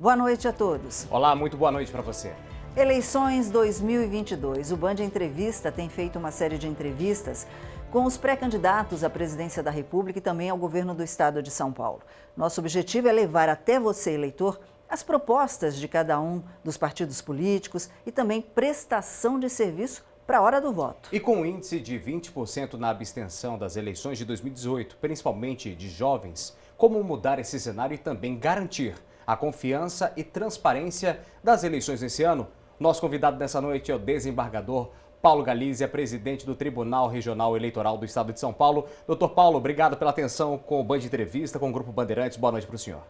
Boa noite a todos. Olá, muito boa noite para você. Eleições 2022. O Band Entrevista tem feito uma série de entrevistas com os pré-candidatos à presidência da República e também ao governo do estado de São Paulo. Nosso objetivo é levar até você, eleitor, as propostas de cada um dos partidos políticos e também prestação de serviço para a hora do voto. E com um índice de 20% na abstenção das eleições de 2018, principalmente de jovens, como mudar esse cenário e também garantir a confiança e transparência das eleições nesse ano? Nosso convidado dessa noite é o desembargador Paulo Galizia, presidente do Tribunal Regional Eleitoral do Estado de São Paulo. Doutor Paulo, obrigado pela atenção com o Band Entrevista, com o Grupo Bandeirantes. Boa noite para o senhor.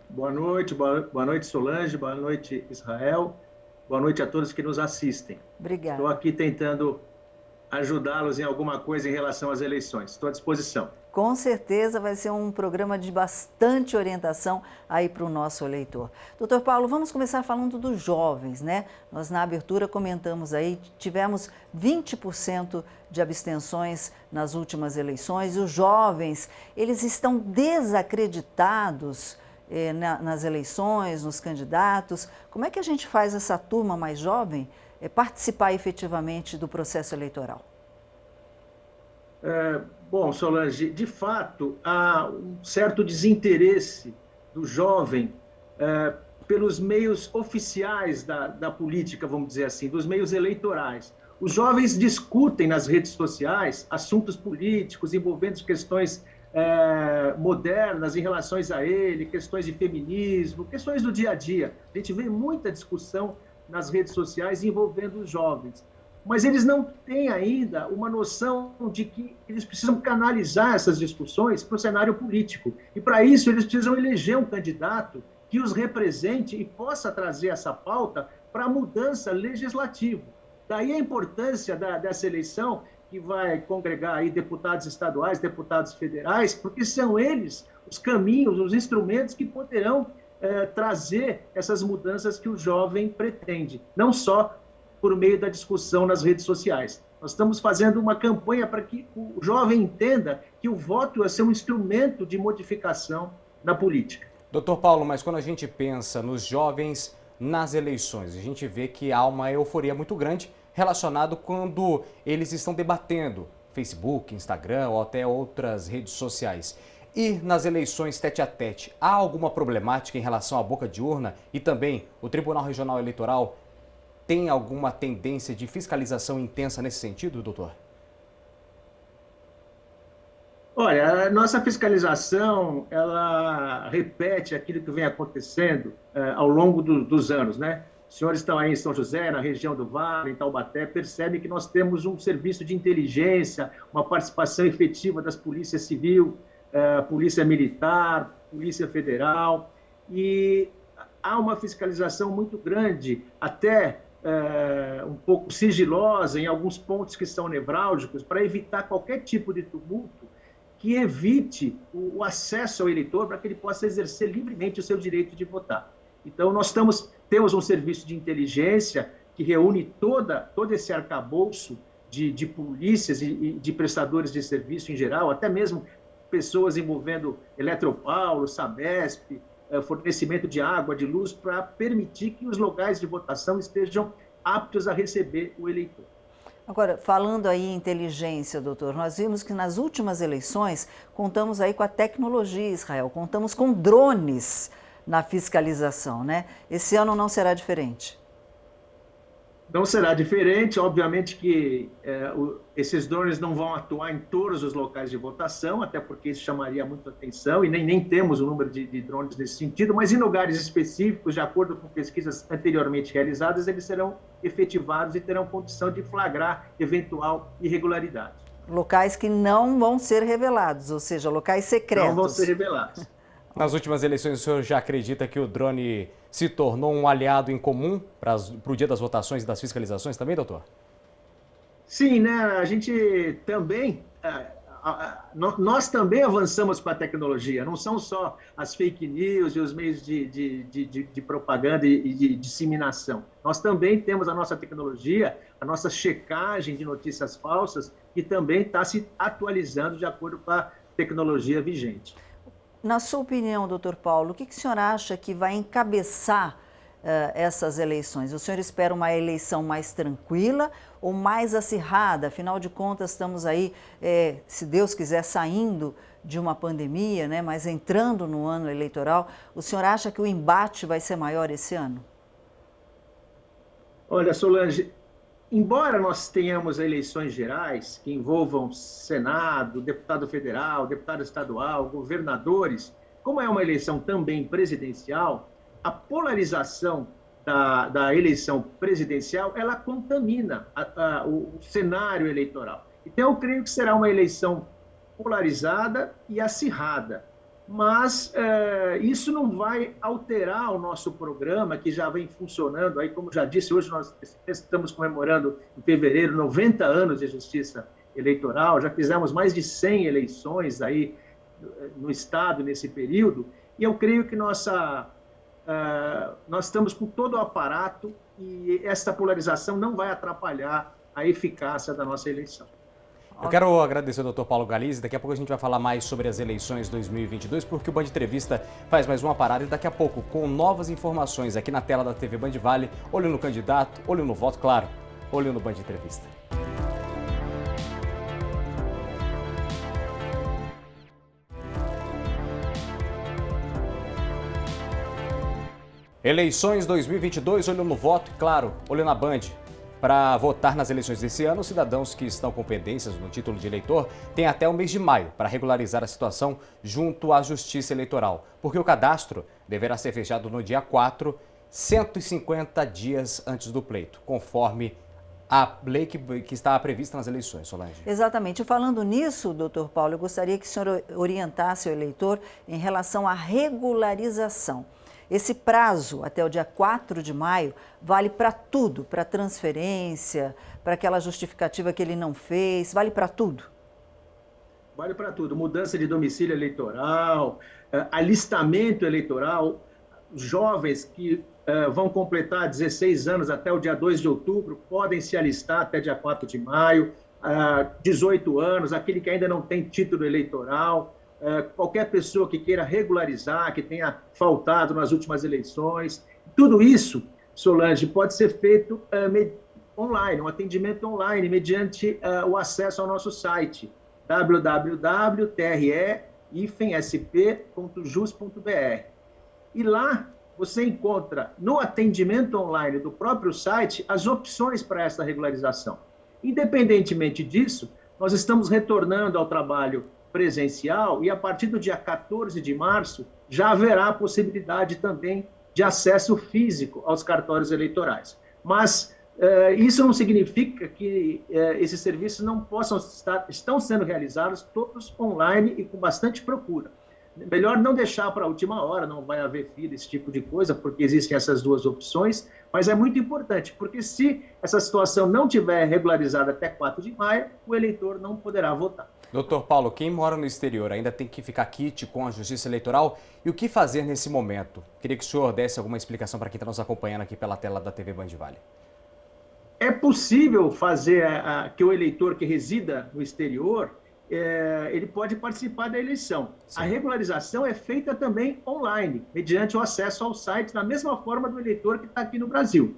Boa noite Solange, boa noite Israel, boa noite a todos que nos assistem. Obrigada. Estou aqui tentando ajudá-los em alguma coisa em relação às eleições. Estou à disposição. Com certeza vai ser um programa de bastante orientação aí para o nosso eleitor. Doutor Paulo, vamos começar falando dos jovens, né? Nós na abertura comentamos aí, tivemos 20% de abstenções nas últimas eleições. E os jovens, eles estão desacreditados nas eleições, nos candidatos. Como é que a gente faz essa turma mais jovem participar efetivamente do processo eleitoral? Bom, Solange, de fato, há um certo desinteresse do jovem pelos meios oficiais da política, vamos dizer assim, dos meios eleitorais. Os jovens discutem nas redes sociais assuntos políticos envolvendo questões modernas em relação a ele, questões de feminismo, questões do dia a dia. A gente vê muita discussão nas redes sociais envolvendo os jovens. Mas eles não têm ainda uma noção de que eles precisam canalizar essas discussões para o cenário político. E, para isso, eles precisam eleger um candidato que os represente e possa trazer essa pauta para a mudança legislativa. Daí a importância dessa eleição, que vai congregar aí deputados estaduais, deputados federais, porque são eles os caminhos, os instrumentos que poderão trazer essas mudanças que o jovem pretende, não só por meio da discussão nas redes sociais. Nós estamos fazendo uma campanha para que o jovem entenda que o voto é ser um instrumento de modificação na política. Doutor Paulo, mas quando a gente pensa nos jovens nas eleições, a gente vê que há uma euforia muito grande relacionado quando eles estão debatendo Facebook, Instagram ou até outras redes sociais. E nas eleições tete a tete, há alguma problemática em relação à boca de urna? E também o Tribunal Regional Eleitoral tem alguma tendência de fiscalização intensa nesse sentido, doutor? Olha, a nossa fiscalização, ela repete aquilo que vem acontecendo ao longo dos anos, né? Os senhores estão aí em São José, na região do Vale, em Taubaté, percebem que nós temos um serviço de inteligência, uma participação efetiva das polícias civil, polícia militar, polícia federal, e há uma fiscalização muito grande, até um pouco sigilosa em alguns pontos que são nevrálgicos, para evitar qualquer tipo de tumulto que evite o acesso ao eleitor para que ele possa exercer livremente o seu direito de votar. Então, nós temos um serviço de inteligência que reúne todo esse arcabouço de polícias e de prestadores de serviço em geral, até mesmo pessoas envolvendo Eletropaulo, Sabesp, fornecimento de água, de luz, para permitir que os locais de votação estejam aptos a receber o eleitor. Agora, falando aí em inteligência, doutor, nós vimos que nas últimas eleições contamos aí com a tecnologia, Israel, contamos com drones na fiscalização, né? Esse ano não será diferente. Não será diferente, obviamente que esses drones não vão atuar em todos os locais de votação, até porque isso chamaria muita atenção, e nem temos o número de drones nesse sentido, mas em lugares específicos, de acordo com pesquisas anteriormente realizadas, eles serão efetivados e terão condição de flagrar eventual irregularidade. Locais que não vão ser revelados, ou seja, locais secretos. Não vão ser revelados. Nas últimas eleições, o senhor já acredita que o drone se tornou um aliado em comum para o dia das votações e das fiscalizações também, doutor? Sim, né? A gente também, nós também avançamos com a tecnologia, não são só as fake news e os meios de propaganda e de disseminação. Nós também temos a nossa tecnologia, a nossa checagem de notícias falsas, que também está se atualizando de acordo com a tecnologia vigente. Na sua opinião, doutor Paulo, o que o senhor acha que vai encabeçar essas eleições? O senhor espera uma eleição mais tranquila ou mais acirrada? Afinal de contas, estamos aí, se Deus quiser, saindo de uma pandemia, né, mas entrando no ano eleitoral. O senhor acha que o embate vai ser maior esse ano? Olha, Solange, embora nós tenhamos eleições gerais que envolvam Senado, deputado federal, deputado estadual, governadores, como é uma eleição também presidencial, a polarização da eleição presidencial, ela contamina o cenário eleitoral. Então, eu creio que será uma eleição polarizada e acirrada. Mas isso não vai alterar o nosso programa, que já vem funcionando. Aí, como já disse, hoje nós estamos comemorando, em fevereiro, 90 anos de justiça eleitoral. Já fizemos mais de 100 eleições aí no Estado nesse período. E eu creio que nós estamos com todo o aparato e essa polarização não vai atrapalhar a eficácia da nossa eleição. Eu quero agradecer ao doutor Paulo Galizzi. Daqui a pouco a gente vai falar mais sobre as eleições 2022, porque o Band Entrevista faz mais uma parada e daqui a pouco, com novas informações aqui na tela da TV Band Vale, olho no candidato, olho no voto, claro, olho no Band Entrevista. Eleições 2022, olho no voto e, claro, olho na Band. Para votar nas eleições desse ano, os cidadãos que estão com pendências no título de eleitor têm até o mês de maio para regularizar a situação junto à Justiça Eleitoral, porque o cadastro deverá ser fechado no dia 4, 150 dias antes do pleito, conforme a lei que está prevista nas eleições, Solange. Exatamente. Falando nisso, doutor Paulo, eu gostaria que o senhor orientasse o eleitor em relação à regularização. Esse prazo, até o dia 4 de maio, vale para tudo, para transferência, para aquela justificativa que ele não fez, vale para tudo? Vale para tudo. Mudança de domicílio eleitoral, alistamento eleitoral, jovens que vão completar 16 anos até o dia 2 de outubro, podem se alistar até dia 4 de maio, 18 anos, aquele que ainda não tem título eleitoral, qualquer pessoa que queira regularizar, que tenha faltado nas últimas eleições. Tudo isso, Solange, pode ser feito online, um atendimento online, mediante o acesso ao nosso site, www.tre-sp.jus.br. E lá você encontra, no atendimento online do próprio site, as opções para essa regularização. Independentemente disso, nós estamos retornando ao trabalho presencial e a partir do dia 14 de março já haverá a possibilidade também de acesso físico aos cartórios eleitorais. Mas isso não significa que esses serviços não possam estão sendo realizados todos online e com bastante procura. Melhor não deixar para a última hora, não vai haver fila, esse tipo de coisa, porque existem essas duas opções, mas é muito importante, porque se essa situação não tiver regularizada até 4 de maio, o eleitor não poderá votar. Doutor Paulo, quem mora no exterior ainda tem que ficar quite com a Justiça Eleitoral e o que fazer nesse momento? Queria que o senhor desse alguma explicação para quem está nos acompanhando aqui pela tela da TV Band Vale. É possível fazer que o eleitor que resida no exterior, ele pode participar da eleição. Sim. A regularização é feita também online, mediante o acesso ao site, da mesma forma do eleitor que está aqui no Brasil.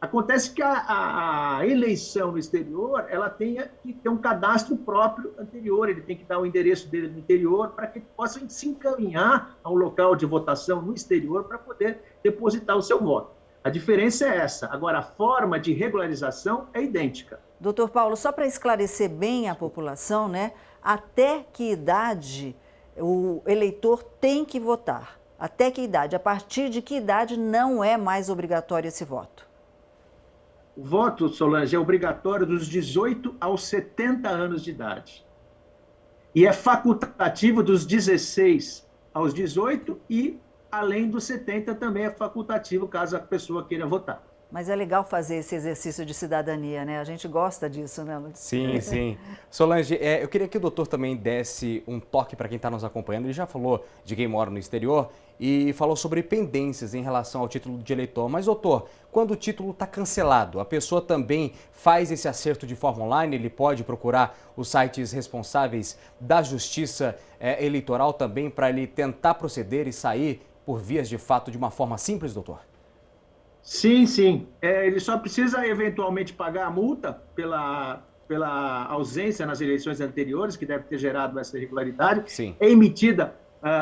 Acontece que a eleição no exterior, ela tem que ter um cadastro próprio anterior, ele tem que dar o endereço dele no interior para que ele possa se encaminhar ao local de votação no exterior para poder depositar o seu voto. A diferença é essa. Agora, a forma de regularização é idêntica. Doutor Paulo, só para esclarecer bem a população, né? Até que idade o eleitor tem que votar? Até que idade? A partir de que idade não é mais obrigatório esse voto? O voto, Solange, é obrigatório dos 18 aos 70 anos de idade. E é facultativo dos 16 aos 18 e, além dos 70, também é facultativo caso a pessoa queira votar. Mas é legal fazer esse exercício de cidadania, né? A gente gosta disso, né, Luiz? Sim, sim. Solange, eu queria que o doutor também desse um toque para quem está nos acompanhando. Ele já falou de quem mora no exterior e falou sobre pendências em relação ao título de eleitor. Mas, doutor, quando o título está cancelado, a pessoa também faz esse acerto de forma online? Ele pode procurar os sites responsáveis da Justiça Eleitoral também para ele tentar proceder e sair por vias de fato de uma forma simples, doutor? Sim, sim. Ele só precisa eventualmente pagar a multa pela ausência nas eleições anteriores, que deve ter gerado essa irregularidade. Sim. É emitida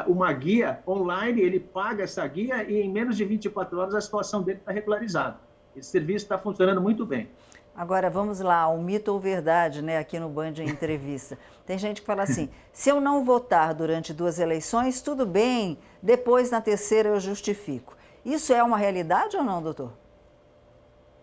uma guia online, ele paga essa guia e em menos de 24 horas a situação dele está regularizada. Esse serviço está funcionando muito bem. Agora, vamos lá, um mito ou verdade, né, aqui no Band Entrevista. Tem gente que fala assim, se eu não votar durante 2 eleições, tudo bem, depois na terceira eu justifico. Isso é uma realidade ou não, doutor?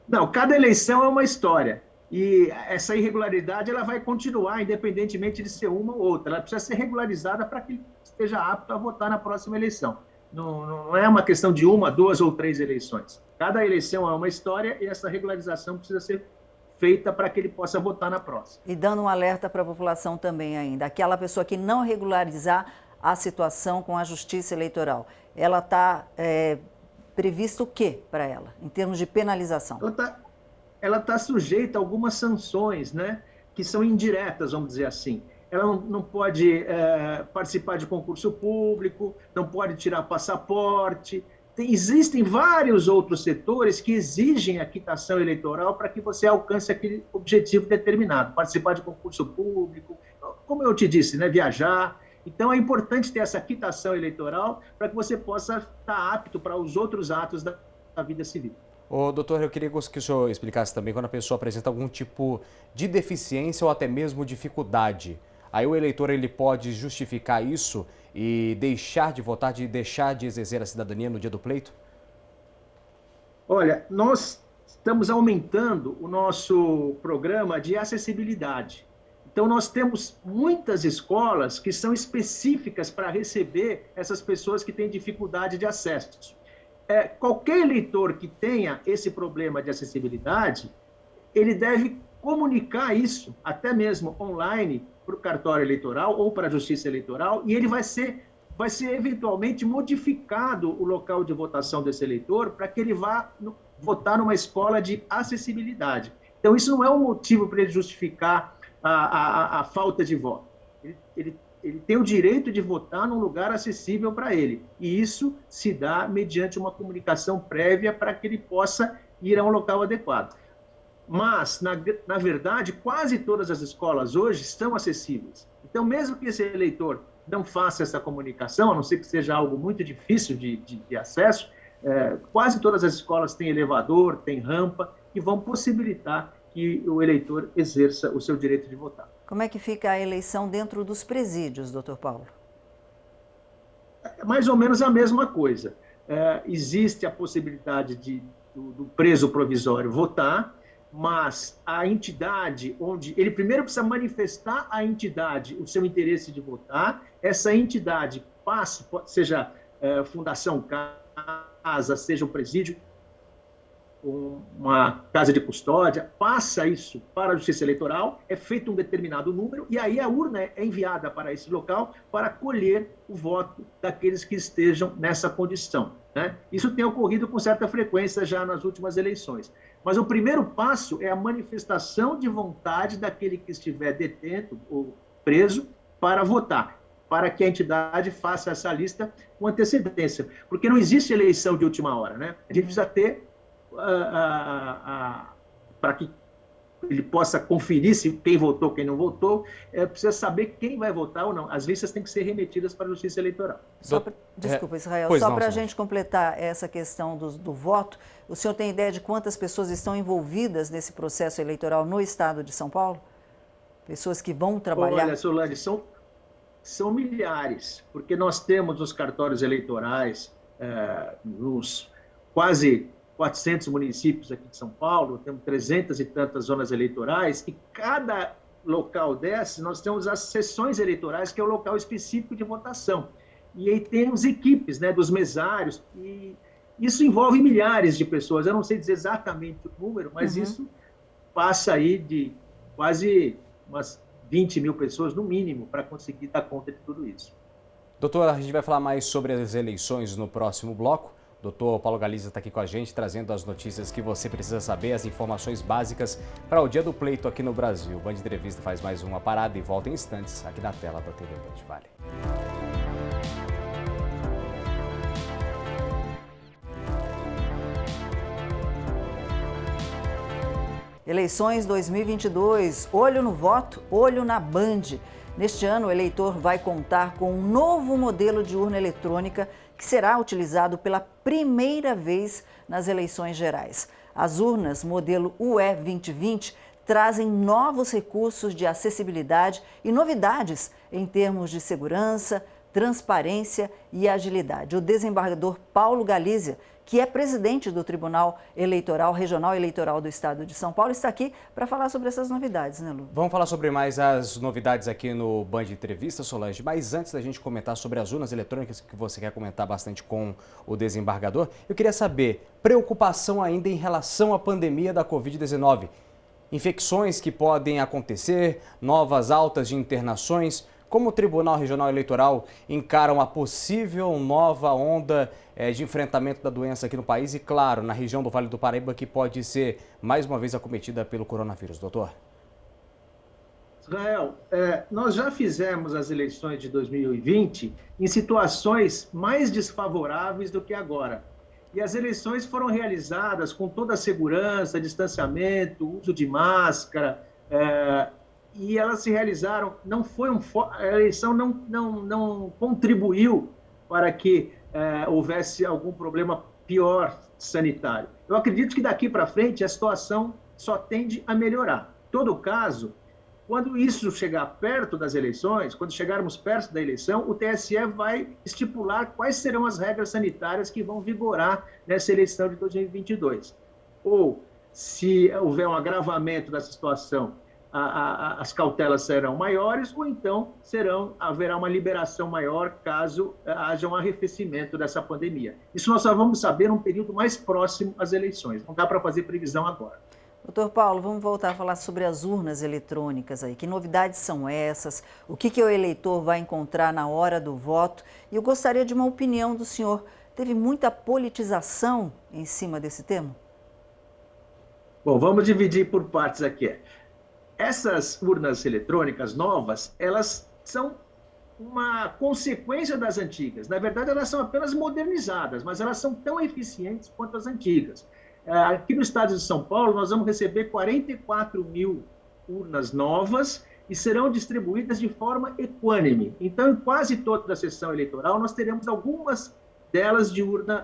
Não, cada eleição é uma história. E essa irregularidade ela vai continuar, independentemente de ser uma ou outra. Ela precisa ser regularizada para que esteja apto a votar na próxima eleição. Não é uma questão de 1, 2 ou 3 eleições. Cada eleição é uma história e essa regularização precisa ser feita para que ele possa votar na próxima. E dando um alerta para a população também ainda, aquela pessoa que não regularizar a situação com a Justiça Eleitoral, ela está previsto o que para ela, em termos de penalização? Ela tá sujeita a algumas sanções, né, que são indiretas, vamos dizer assim. Ela não pode participar de concurso público, não pode tirar passaporte. Existem vários outros setores que exigem a quitação eleitoral para que você alcance aquele objetivo determinado, participar de concurso público, como eu te disse, né, viajar. Então, é importante ter essa quitação eleitoral para que você possa estar apto para os outros atos da vida civil. Ô, doutor, eu queria que o senhor explicasse também quando a pessoa apresenta algum tipo de deficiência ou até mesmo dificuldade. Aí o eleitor ele pode justificar isso e deixar de votar, de deixar de exercer a cidadania no dia do pleito? Olha, nós estamos aumentando o nosso programa de acessibilidade. Então, nós temos muitas escolas que são específicas para receber essas pessoas que têm dificuldade de acesso. Qualquer eleitor que tenha esse problema de acessibilidade, ele deve comunicar isso, até mesmo online, para o cartório eleitoral ou para a Justiça Eleitoral, e ele vai ser eventualmente modificado o local de votação desse eleitor para que ele vá votar numa escola de acessibilidade. Então, isso não é um motivo para ele justificar a falta de voto. Ele tem o direito de votar num lugar acessível para ele. E isso se dá mediante uma comunicação prévia para que ele possa ir a um local adequado. Mas, na verdade, quase todas as escolas hoje são acessíveis. Então, mesmo que esse eleitor não faça essa comunicação, a não ser que seja algo muito difícil de acesso, quase todas as escolas têm elevador, têm rampa, que vão possibilitar que o eleitor exerça o seu direito de votar. Como é que fica a eleição dentro dos presídios, doutor Paulo? É mais ou menos a mesma coisa. Existe a possibilidade do preso provisório votar, mas a entidade onde... Ele primeiro precisa manifestar à entidade o seu interesse de votar, essa entidade passa, seja fundação casa, seja um presídio, uma casa de custódia, passa isso para a Justiça Eleitoral, é feito um determinado número e aí a urna é enviada para esse local para colher o voto daqueles que estejam nessa condição, né? Isso tem ocorrido com certa frequência já nas últimas eleições. Mas o primeiro passo é a manifestação de vontade daquele que estiver detento ou preso para votar, para que a entidade faça essa lista com antecedência. Porque não existe eleição de última hora, né? A gente precisa ter para que ele possa conferir se quem votou, quem não votou, precisa saber quem vai votar ou não. As listas têm que ser remetidas para a Justiça Eleitoral. Desculpa, Israel, só para a gente completar essa questão do voto, o senhor tem ideia de quantas pessoas estão envolvidas nesse processo eleitoral no estado de São Paulo? Pessoas que vão trabalhar? Olha, Solange, são milhares, porque nós temos os cartórios eleitorais nos quase 400 municípios aqui de São Paulo, temos 300 e tantas zonas eleitorais, e cada local desses nós temos as sessões eleitorais, que é o local específico de votação. E aí temos equipes, né, dos mesários, e Isso envolve milhares de pessoas. Eu não sei dizer exatamente o número, mas isso passa aí de quase umas 20 mil pessoas, no mínimo, para conseguir dar conta de tudo isso. Doutor, a gente vai falar mais sobre as eleições no próximo bloco. Doutor Paulo Galizia está aqui com a gente, trazendo as notícias que você precisa saber, as informações básicas para o dia do pleito aqui no Brasil. O Band Entrevista faz mais uma parada e volta em instantes aqui na tela da TV Band. Vale. Eleições 2022, olho no voto, olho na Band. Neste ano, o eleitor vai contar com um novo modelo de urna eletrônica que será utilizado pela primeira vez nas eleições gerais. As urnas modelo UE 2020 trazem novos recursos de acessibilidade e novidades em termos de segurança, transparência e agilidade. O desembargador Paulo Galizia, que é presidente do Tribunal Eleitoral Regional Eleitoral do Estado de São Paulo, está aqui para falar sobre essas novidades, né, Lu? Vamos falar sobre mais as novidades aqui no Band Entrevista, Solange. Mas antes da gente comentar sobre as urnas eletrônicas, que você quer comentar bastante com o desembargador, eu queria saber, preocupação ainda em relação à pandemia da Covid-19. Infecções que podem acontecer, novas altas de internações. Como o Tribunal Regional Eleitoral encara uma possível nova onda de enfrentamento da doença aqui no país e, claro, na região do Vale do Paraíba, que pode ser mais uma vez acometida pelo coronavírus, doutor? Israel, nós já fizemos as eleições de 2020 em situações mais desfavoráveis do que agora. E as eleições foram realizadas com toda a segurança, distanciamento, uso de máscara, e elas se realizaram, a eleição não contribuiu para que houvesse algum problema pior sanitário. Eu acredito que daqui para frente a situação só tende a melhorar. Em todo caso, quando isso chegar perto das eleições, quando chegarmos perto da eleição, o TSE vai estipular quais serão as regras sanitárias que vão vigorar nessa eleição de 2022. Ou, se houver um agravamento dessa situação, as cautelas serão maiores, ou então haverá uma liberação maior caso haja um arrefecimento dessa pandemia. Isso nós só vamos saber num período mais próximo às eleições. Não dá para fazer previsão agora. Doutor Paulo, vamos voltar a falar sobre as urnas eletrônicas aí. Que novidades são essas? O que o eleitor vai encontrar na hora do voto? E eu gostaria de uma opinião do senhor. Teve muita politização em cima desse tema? Bom, vamos dividir por partes aqui. Essas urnas eletrônicas novas, elas são uma consequência das antigas. Na verdade, elas são apenas modernizadas, mas elas são tão eficientes quanto as antigas. Aqui no estado de São Paulo, nós vamos receber 44 mil urnas novas e serão distribuídas de forma equânime. Então, em quase toda a sessão eleitoral, nós teremos algumas delas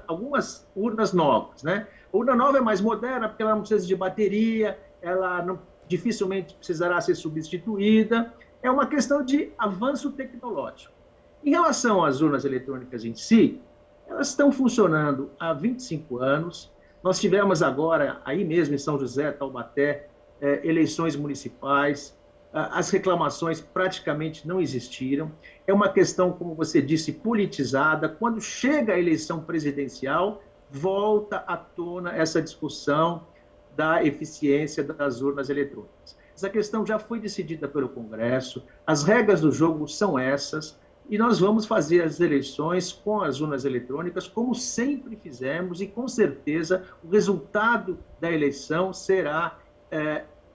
algumas urnas novas, né? A urna nova é mais moderna, porque ela não precisa de bateria, ela dificilmente precisará ser substituída. É uma questão de avanço tecnológico. Em relação às urnas eletrônicas em si, elas estão funcionando há 25 anos. Nós tivemos agora, aí mesmo em São José, Taubaté, eleições municipais. As reclamações praticamente não existiram. É uma questão, como você disse, politizada. Quando chega a eleição presidencial, volta à tona essa discussão da eficiência das urnas eletrônicas. Essa questão já foi decidida pelo Congresso, as regras do jogo são essas, e nós vamos fazer as eleições com as urnas eletrônicas, como sempre fizemos, e com certeza o resultado da eleição será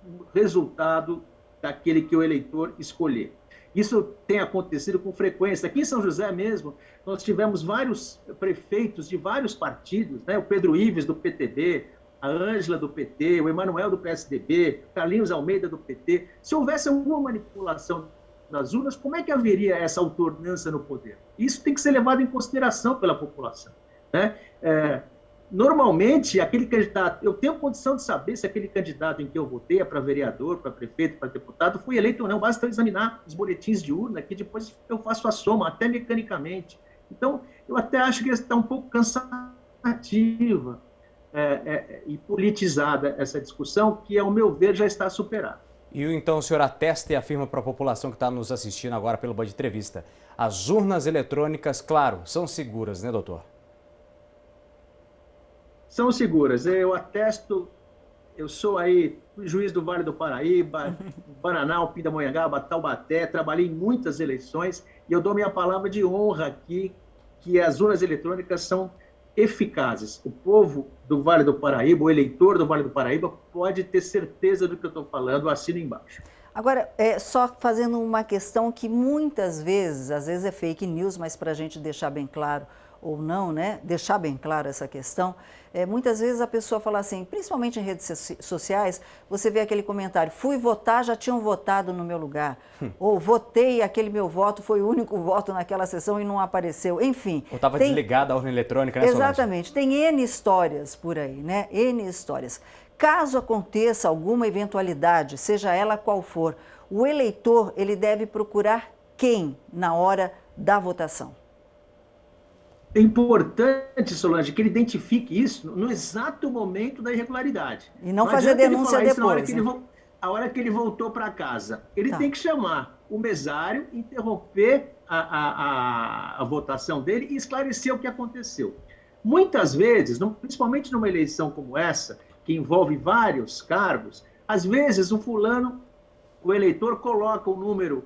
o resultado daquele que o eleitor escolher. Isso tem acontecido com frequência. Aqui em São José mesmo, nós tivemos vários prefeitos de vários partidos, né? O Pedro Ives, do PTB, a Ângela, do PT, o Emanuel, do PSDB, Carlinhos Almeida, do PT. Se houvesse alguma manipulação nas urnas, como é que haveria essa alternância no poder? Isso tem que ser levado em consideração pela população, né? Normalmente, aquele candidato, eu tenho condição de saber se aquele candidato em que eu votei, para vereador, para prefeito, para deputado, foi eleito ou não. Basta eu examinar os boletins de urna, que depois eu faço a soma, até mecanicamente. Então, eu até acho que está um pouco cansativa e politizada essa discussão, que, ao meu ver, já está superada. E então o senhor atesta e afirma para a população que está nos assistindo agora pelo Band Entrevista. As urnas eletrônicas, claro, são seguras, né, doutor? são seguras. Eu atesto, eu sou aí juiz do Vale do Paraíba, Paraná, Pindamonhangaba, Taubaté, trabalhei em muitas eleições e eu dou minha palavra de honra aqui que as urnas eletrônicas são eficazes. O povo do Vale do Paraíba, o eleitor do Vale do Paraíba, pode ter certeza do que eu estou falando, assina embaixo. Agora, só fazendo uma questão que muitas vezes, às vezes é fake news, mas para a gente deixar bem claro ou não, né? Deixar bem claro essa questão, muitas vezes a pessoa fala assim, principalmente em redes sociais, você vê aquele comentário, fui votar, já tinham votado no meu lugar, ou votei e aquele meu voto foi o único voto naquela sessão e não apareceu, enfim. Ou estava desligada a urna eletrônica, né, Solange? Exatamente, tem N histórias por aí, né? N histórias. Caso aconteça alguma eventualidade, seja ela qual for, o eleitor, ele deve procurar quem na hora da votação? É importante, Solange, que ele identifique isso no exato momento da irregularidade. E não fazer denúncia depois. A hora que ele voltou para casa. Ele tem que chamar o mesário, interromper a votação dele e esclarecer o que aconteceu. Muitas vezes, principalmente numa eleição como essa, que envolve vários cargos, às vezes o eleitor coloca o número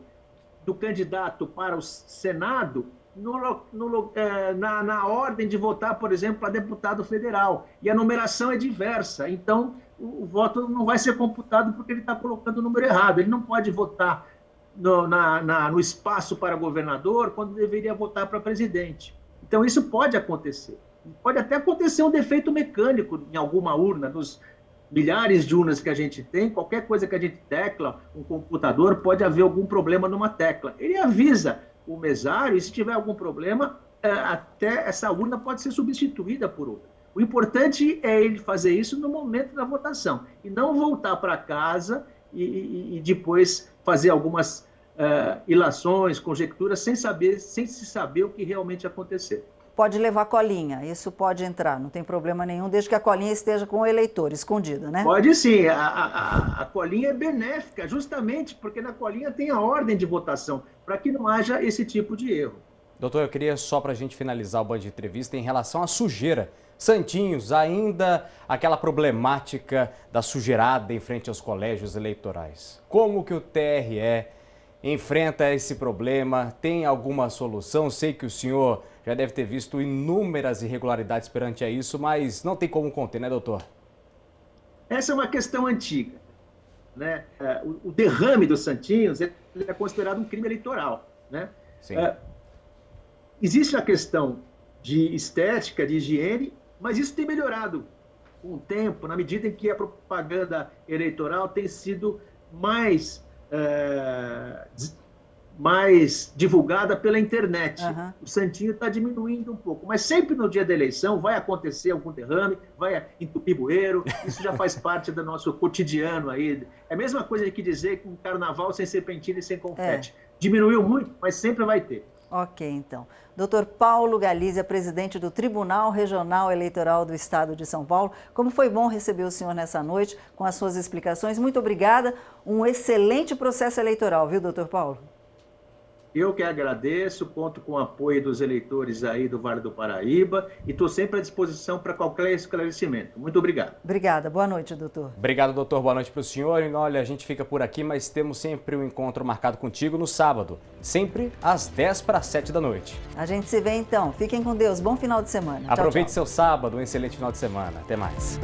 do candidato para o Senado na ordem de votar, por exemplo, para deputado federal. E a numeração é diversa. Então, o voto não vai ser computado porque ele está colocando o número errado. Ele não pode votar no espaço para governador quando deveria votar para presidente. Então, isso pode acontecer. Pode até acontecer um defeito mecânico em alguma urna, nos milhares de urnas que a gente tem, qualquer coisa que a gente tecla, um computador, pode haver algum problema numa tecla. Ele avisa o mesário e se tiver algum problema, até essa urna pode ser substituída por outra. O importante é ele fazer isso no momento da votação e não voltar para casa e depois fazer algumas ilações, conjecturas, sem se saber o que realmente aconteceu. Pode levar colinha, isso pode entrar, não tem problema nenhum, desde que a colinha esteja com o eleitor, escondida, né? Pode sim, a colinha é benéfica, justamente porque na colinha tem a ordem de votação, para que não haja esse tipo de erro. Doutor, eu queria só para a gente finalizar o Band de Entrevista em relação à sujeira. Santinhos, ainda aquela problemática da sujeirada em frente aos colégios eleitorais. Como que o TRE enfrenta esse problema? Tem alguma solução? Sei que o senhor já deve ter visto inúmeras irregularidades perante a isso, mas não tem como conter, né, doutor? Essa é uma questão antiga, né? O derrame dos Santinhos é considerado um crime eleitoral, né? Sim. Existe a questão de estética, de higiene, mas isso tem melhorado com o tempo, na medida em que a propaganda eleitoral tem sido mais divulgada pela internet. Uhum. O Santinho está diminuindo um pouco, mas sempre no dia da eleição vai acontecer algum derrame, vai entupir bueiro, isso já faz parte do nosso cotidiano aí. É a mesma coisa que dizer que um carnaval sem serpentina e sem confete. Diminuiu muito, mas sempre vai ter. Ok, então. Dr. Paulo Galizia, presidente do Tribunal Regional Eleitoral do Estado de São Paulo, como foi bom receber o senhor nessa noite com as suas explicações. Muito obrigada. Um excelente processo eleitoral, viu, Dr. Paulo? Eu que agradeço, conto com o apoio dos eleitores aí do Vale do Paraíba e estou sempre à disposição para qualquer esclarecimento. Muito obrigado. Obrigada. Boa noite, doutor. Obrigado, doutor. Boa noite para o senhor. E olha, a gente fica por aqui, mas temos sempre um encontro marcado contigo no sábado, sempre às 6:50 da noite. A gente se vê então. Fiquem com Deus. Bom final de semana. Aproveite tchau. seu sábado, um excelente final de semana. Até mais.